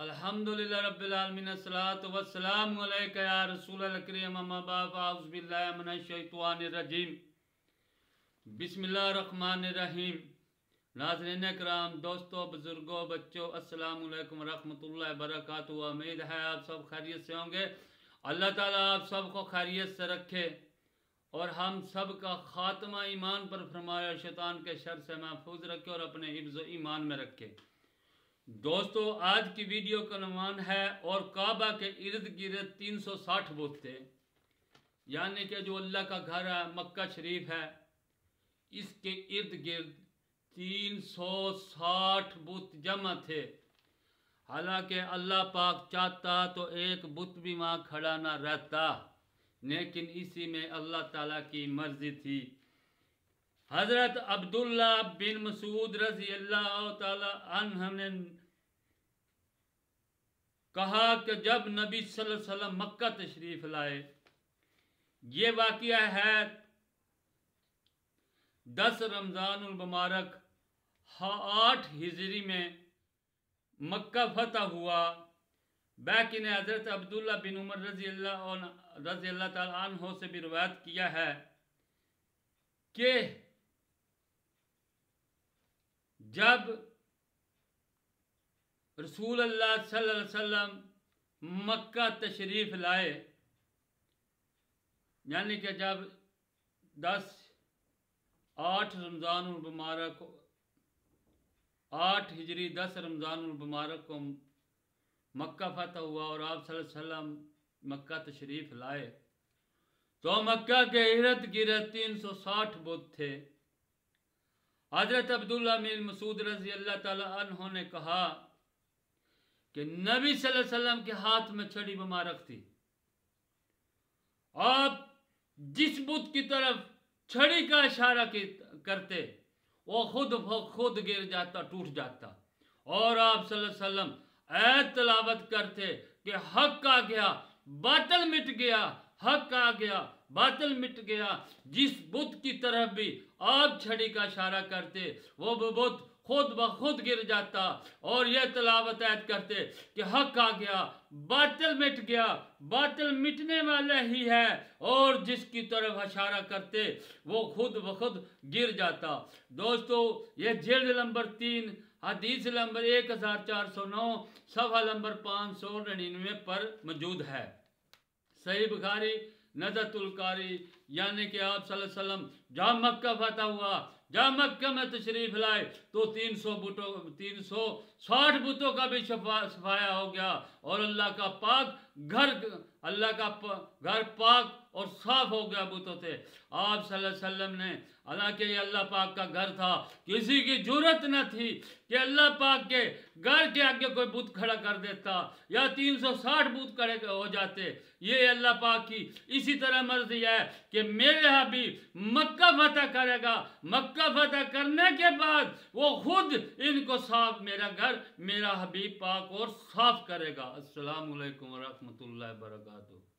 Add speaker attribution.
Speaker 1: अल्हम्दुलिल्लाह रब्बिल आलमीन अस्सलातु वस्सलामु अलैका या रसूलल करीम अम्मा बाद अऊज़ु बिल्लाहि मिनश शैतानिर रजीम बिस्मिल्लाहिर रहमानिर रहीम। नाज़रीन किराम, दोस्तों, बुजुर्गों, बच्चों, अस्सलामु अलैकुम रहमतुल्लाहि बरकातुहू। उम्मीद है आप सब खैरियत से होंगे। अल्लाह ताला आप सबको खैरियत से रखे और हम सब का खात्मा ईमान पर फरमाया, शैतान के शर से महफूज रखे और अपने हिफ्ज़ ईमान में रखे। दोस्तों, आज की वीडियो का अनुमान है और काबा के इर्द गिर्द 360 बुत थे, यानी कि जो अल्लाह का घर है मक्का शरीफ है, इसके इर्द गिर्द 360 बुत जमा थे। हालांकि अल्लाह पाक चाहता तो एक बुत भी वहाँ खड़ा ना रहता, लेकिन इसी में अल्लाह ताला की मर्जी थी। हजरत अब्दुल्ला बिन मसूद रज़ी अल्लाह ताला अन्हु ने कहा कि जब नबी सल्लल्लाहु अलैहि वसल्लम मक्का तशरीफ लाए, ये वाक़या है 10 रमज़ानुल मुबारक 8 हिजरी में मक्का फतह हुआ। बाकी ने हजरत अब्दुल्ला बिन उमर रज़ी अल्लाह ताला अन्हु से भी रिवायत किया है कि जब रसूल अल्लाह सल्लल्लाहु अलैहि वसल्लम मक्का तशरीफ लाए, यानी कि जब 8 रमज़ानुल मुबारक 8 हिजरी 10 रमज़ानुल मुबारक को मक्का फतह हुआ और आप सल्लल्लाहु अलैहि वसल्लम मक्का तशरीफ लाए, तो मक्का के इर्द गिर्द 360 बुत थे। हजरत अब्दुल्ला बिन मसूद रज़ी अल्लाह ताला अन्हु ने कहा कि नबी सल्लल्लाहु अलैहि वसल्लम के हाथ में छड़ी मुबारक थी। आप जिस बुत की तरफ छड़ी का इशारा करते वो खुद गिर जाता, टूट जाता। और आप सल्लल्लाहु अलैहि वसल्लम ऐत तिलावत करते कि हक आ गया, बातिल मिट गया, हक आ गया, बातिल मिट गया। जिस बुत की तरफ भी आप छड़ी का इशारा करते वो बुत खुद ब खुद गिर जाता और यह तिलावत ऐद करते कि हक आ गया, बातिल मिट गया, बातिल मिटने वाला ही है, और जिसकी तरफ इशारा करते वो खुद ब खुद गिर जाता। दोस्तों, ये जिल्द नंबर 3 हदीस नंबर 1409 सफ़ा नंबर 599 पर मौजूद है। सही बुखारी नज़तुल कारी, यानी कि आप सल्लल्लाहु अलैहि वसल्लम जहाँ मक्का फतह हुआ, जहाँ मक्का में तशरीफ लाए, तो 360 बुतों का भी सफाया हो गया और अल्लाह का घर पाक और साफ हो गया बुतों से। आप सल्लल्लाहु अलैहि वसल्लम ने, हालांकि ये अल्लाह पाक का घर था, किसी की जरूरत न थी कि अल्लाह पाक के घर के आगे कोई बुत खड़ा कर देता या 360 बुत खड़े हो जाते। ये अल्लाह पाक की इसी तरह मर्जी है कि मेरे हबीब मक्का फतह करेगा, मक्का फतह करने के बाद वो खुद इनको साफ, मेरा घर, मेरा हबीब पाक और साफ करेगा। अस्सलामु अलैकुम व रहमतुल्लाहि व बरकातुहू।